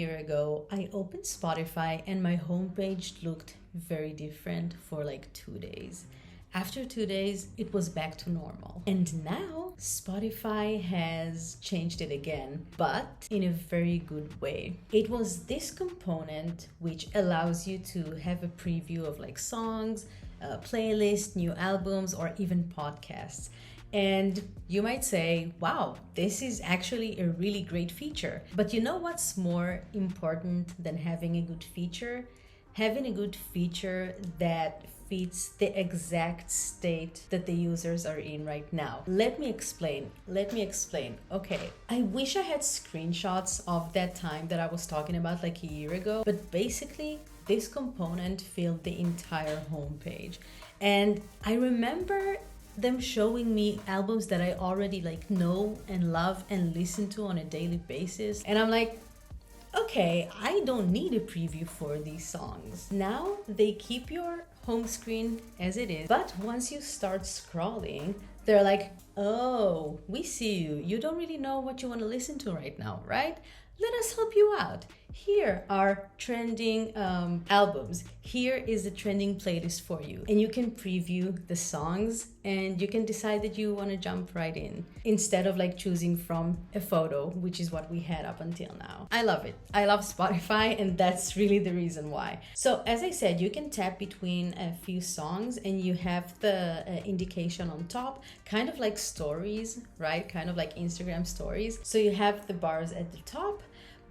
year ago, I opened Spotify and my homepage looked very different for like 2 days. After 2 days, it was back to normal. And now Spotify has changed it again, but in a very good way. It was this component which allows you to have a preview of like songs, playlists, new albums, or even podcasts. And you might say, wow, this is actually a really great feature. But you know what's more important than having a good feature? Having a good feature that fits the exact state that the users are in right now. Let me explain. Okay, I wish I had screenshots of that time that I was talking about like a year ago, but basically this component filled the entire homepage. And I remember them showing me albums that I already like know and love and listen to on a daily basis. And I'm like, okay, I don't need a preview for these songs. Now they keep your home screen as it is, but once you start scrolling, they're like, oh, we see you. You don't really know what you want to listen to right now, right? Let us help you out. Here are trending albums. Here is the trending playlist for you. And you can preview the songs and you can decide that you want to jump right in instead of like choosing from a photo, which is what we had up until now. I love it. I love Spotify, and that's really the reason why. So as I said, you can tap between a few songs and you have the indication on top, kind of like stories, right? Kind of like Instagram stories. So you have the bars at the top.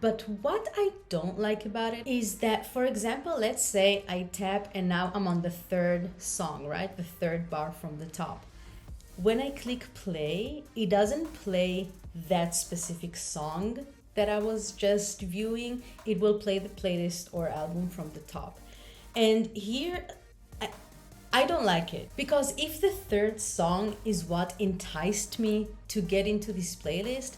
But what I don't like about it is that, for example, let's say I tap and now I'm on the third song, right? The third bar from the top. When I click play, it doesn't play that specific song that I was just viewing. It will play the playlist or album from the top. And here, I don't like it, because if the third song is what enticed me to get into this playlist,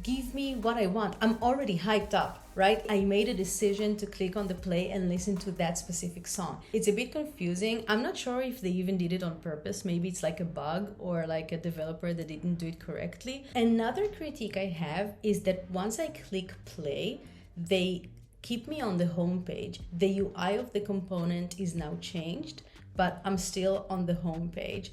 give me what I want. I'm already hyped up, right? I made a decision to click on the play and listen to that specific song. It's a bit confusing. I'm not sure if they even did it on purpose. Maybe it's like a bug or like a developer that didn't do it correctly. Another critique I have is that once I click play, they keep me on the home page. The UI of the component is now changed, but I'm still on the home page.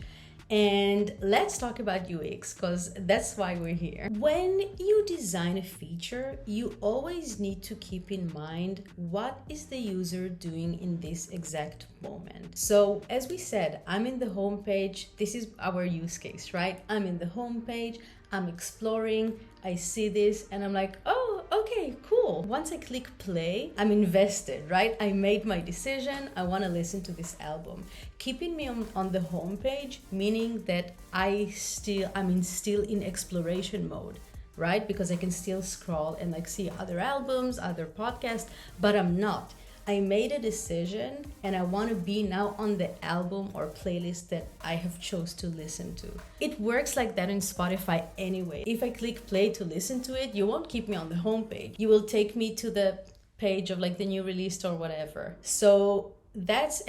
And let's talk about UX, because that's why we're here. When you design a feature, you always need to keep in mind what is the user doing in this exact moment. So as we said, I'm in the home page. This is our use case, right? I'm in the home page. I'm exploring, I see this, and I'm like, oh, okay, cool. Once I click play, I'm invested, right? I made my decision. I want to listen to this album. Keeping me on the homepage, meaning that I'm still in exploration mode, right? Because I can still scroll and like see other albums, other podcasts, but I'm not. I made a decision and I want to be now on the album or playlist that I have chose to listen to. It works like that in Spotify anyway. If I click play to listen to it, you won't keep me on the homepage. You will take me to the page of like the new release or whatever. So that's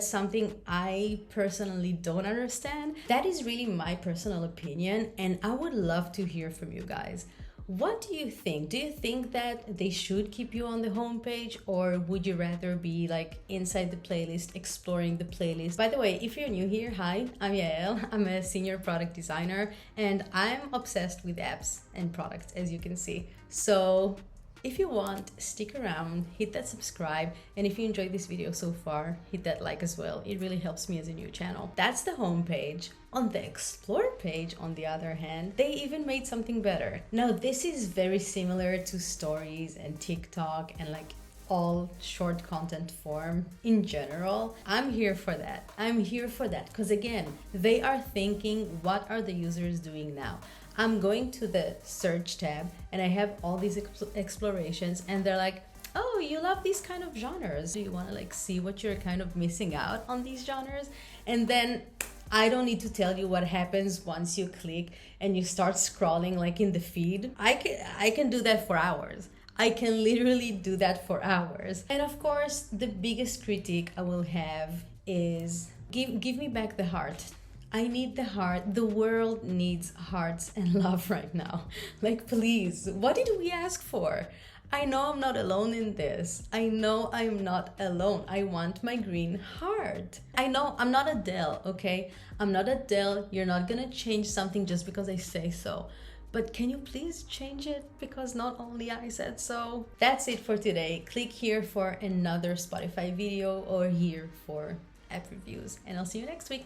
something I personally don't understand. That is really my personal opinion, and I would love to hear from you guys. What do you think? Do you think that they should keep you on the homepage, or would you rather be like inside the playlist, exploring the playlist? By the way, if you're new here, hi, I'm Yael. I'm a senior product designer and I'm obsessed with apps and products, as you can see. So if you want, stick around, hit that subscribe, and if you enjoyed this video so far, hit that like as well. It really helps me as a new channel. That's the homepage. On the Explore page, on the other hand, they even made something better. Now, this is very similar to stories and TikTok and like all short content form in general. I'm here for that. Because again, they are thinking, what are the users doing now? I'm going to the search tab and I have all these explorations, and they're like, oh, you love these kind of genres. Do you want to like see what you're kind of missing out on these genres? And then I don't need to tell you what happens once you click and you start scrolling like in the feed. I can do that for hours. I can literally do that for hours. And of course, the biggest critique I will have is give me back the heart. I need the heart. The world needs hearts and love right now. Like, please, what did we ask for? I know I'm not alone in this. I know I'm not alone. I want my green heart. I know I'm not Adele, okay? I'm not Adele. You're not gonna change something just because I say so. But can you please change it? Because not only I said so. That's it for today. Click here for another Spotify video or here for app reviews. And I'll see you next week.